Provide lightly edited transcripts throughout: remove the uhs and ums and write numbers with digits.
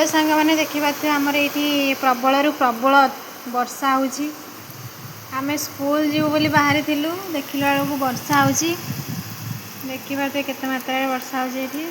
Hello सांग मैंने देखिए आमर ये प्रबल प्रबल वर्षा होची आमे स्कूल जीव बोली बाहरी थिलु देखिला बेलू वर्षा होची देखिए केते मात्रा वर्षा होची एठी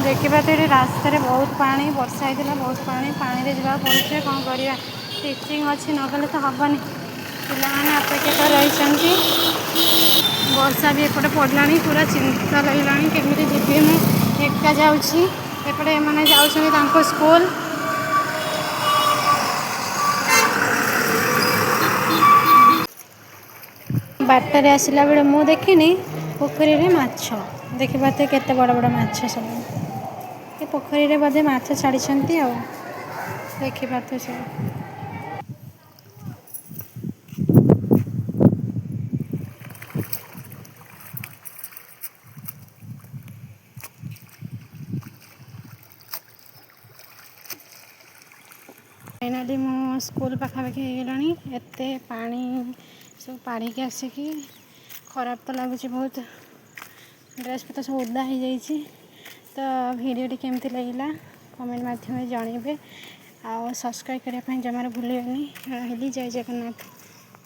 देखिए रास्ता बहुत पानी वर्षा होता बहुत पानी पानी रे जावा पड़ुछे कौन करवा टीचिंग अच्छी नगले तो हेनी पाने अपेक्षा कर रही वर्षा भी एपटे पड़ला पूरा चिंता लगला केमी जी मुझे एका जापटे मैंने जाऊँ स्कूल बाटर आसला बेले मु देखनी पोखरी रे माछ देखिए केते बड़ बड़ माछ सब ये पोखरी रे बोधे माछ छाड़ी देखिए सब फाइनाली मो स्कूल पाखापाखि होगला एत पानी सब पाड़ी के आसिकी खराब तो लगुच बहुत ड्रेस पत्र सब ओदा हो जाइए तो भिडियोटी केमती लगिला कमेंट माध्यम जनइबे आ सब्सक्राइब करने जमार भूलें रही जय जगन्नाथ।